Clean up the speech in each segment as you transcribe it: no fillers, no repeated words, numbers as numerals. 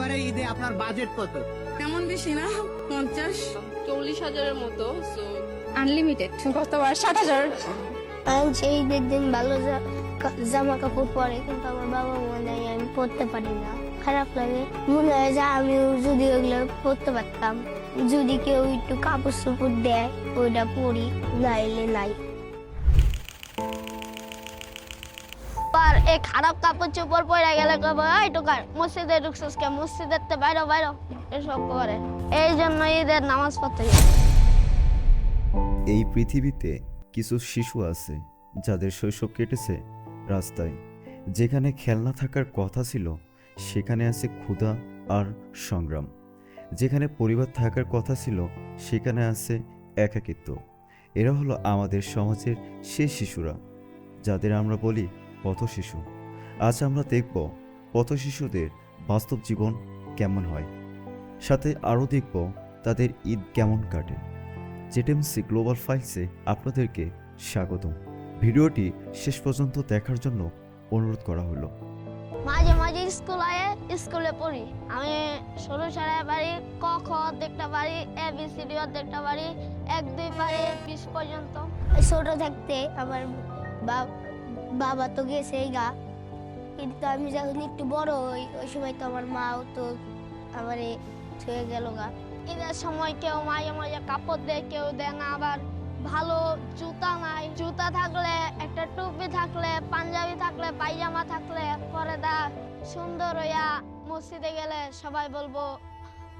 এবারে ঈদে আপনার বাজেট কত? তেমন বেশি না, 50-40 হাজারের মতো। আনলিমিটেড। গতবার 60,000। আমি সেই ঈদের দিন ভালো জামা কাপড় পরে, কিন্তু আমার বাবা মনে হয় আমি পরতে পারি না, খারাপ লাগে। মনে হয় যে আমি যদি ওগুলো পরতে পারতাম, যদি কেউ একটু কাপড় চোপড় দেয় ওইটা পরি, নাইলে নাই। আর এই খারাপ কাপড় চোপড় পরে গেলে মসজিদে ঢুকছিস কে, মসজিদের তো বাইরে বাইরে এসব করে। এই জন্য ঈদের নামাজ পড়তে যায়। এই পৃথিবীতে কিছু শিশু আছে যাদের শৈশব কেটেছে রাস্তায়। যেখানে খেলনা থাকার কথা ছিল সেখানে আছে ক্ষুধা আর সংগ্রাম। যেখানে পরিবার থাকার কথা ছিল সেখানে আছে একাকিত্ব। এরা হলো আমাদের সমাজের সেই শিশুরা যাদের আমরা বলি পথ শিশু। আজ আমরা দেখব পথ শিশুদের বাস্তব জীবন কেমন হয়, সাথে আরও দেখব তাদের ঈদ কেমন কাটে। জেটেমসি গ্লোবাল ফাইলসে আপনাদেরকে স্বাগতম। ভিডিওটি শেষ পর্যন্ত দেখার জন্য অনুরোধ করা হলো। মাঝে মাঝে স্কুলে পড়ি। আমি ষোলো সালে পারি, ক খ দেখতে পারি, ABCD দেখতে পারি, 1-2 পারি 20 পর্যন্ত। ছোট থাকতে আমার বাবা তো গেছে গা, কিন্তু আমি যখন একটু বড় হই ওই সময় তো আমার মাও তো আমারে ছুঁয়ে গেল গা। ঈদের সময় কেউ মাঝে মাঝে কাপড় দেয়, কেউ দেয় না। আবার ভালো জুতা নাই, জুতা থাকলে, একটা টুপি থাকলে, পাঞ্জাবি থাকলে, পায়জামা থাকলে পরে দা সুন্দর হইয়া মসজিদে গেলে সবাই বলবো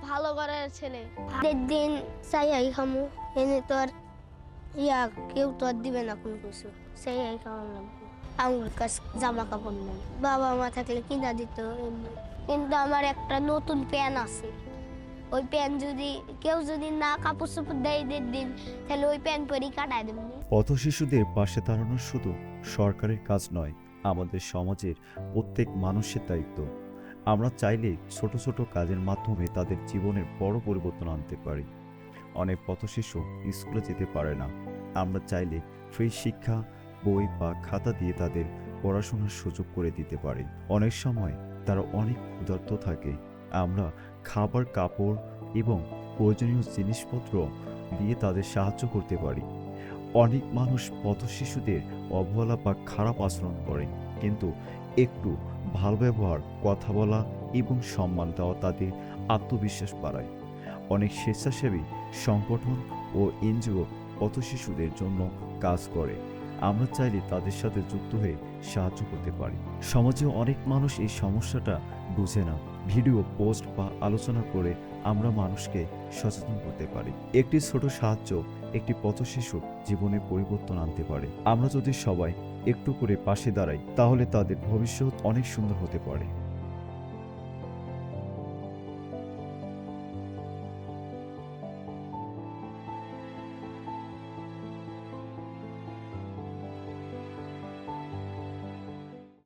ভালো ঘরের ছেলে। ঈদের দিন চাই খামু, এনে তো আর কেউ তো আর দিবে না কোনো কিছু, চাই খাওয়ার লাগবে। আমার কাছে জামা কাপড় নেই, বাবা মা থাকলে কিনা দিত। কিন্তু আমার একটা নতুন প্যান্ট আছে, ওই প্যান্ট কেউ যদি না কাপড় চোপড় দেয় ঈদের দিন, তাহলে ওই প্যান্ট পরেই কাটায় দেবো। পথ শিশুদের পাশে দাঁড়ানো শুধু সরকারের কাজ নয়, আমাদের সমাজের প্রত্যেক মানুষের দায়িত্ব। আমরা চাইলে ছোট ছোট কাজের মাধ্যমে তাদের জীবনের বড় পরিবর্তন আনতে পারি। অনেক পথ শিশু স্কুলে যেতে পারে না। আমরা চাইলে ফ্রি শিক্ষা, বই বা খাতা দিয়ে তাদের পড়াশোনার সুযোগ করে দিতে পারি। অনেক সময় তারা অনেক ক্ষুধার্ত থাকে। আমরা খাবার, কাপড় এবং প্রয়োজনীয় জিনিসপত্র দিয়ে তাদের সাহায্য করতে পারি। অনেক মানুষ পথ শিশুদের অবহেলা বা খারাপ আচরণ করে, কিন্তু একটু ভালো ব্যবহার, কথা বলা এবং সম্মান দেওয়া তাদের আত্মবিশ্বাস বাড়ায়। অনেক স্বেচ্ছাসেবী সংগঠন ও NGO পথ শিশুদের জন্য কাজ করে। আমরা চাইলে তাদের সাথে যুক্ত হয়ে সাহায্য করতে পারি। সমাজে অনেক মানুষ এই সমস্যাটা বুঝে না। ভিডিও, পোস্ট বা আলোচনা করে আমরা মানুষকে সচেতন করতে পারি। একটি ছোট সাহায্য একটি পথ শিশুর জীবনে পরিবর্তন আনতে পারে। আমরা যদি সবাই একটু করে পাশে দাঁড়াই, তাহলে তাদের ভবিষ্যৎ অনেক সুন্দর হতে পারে।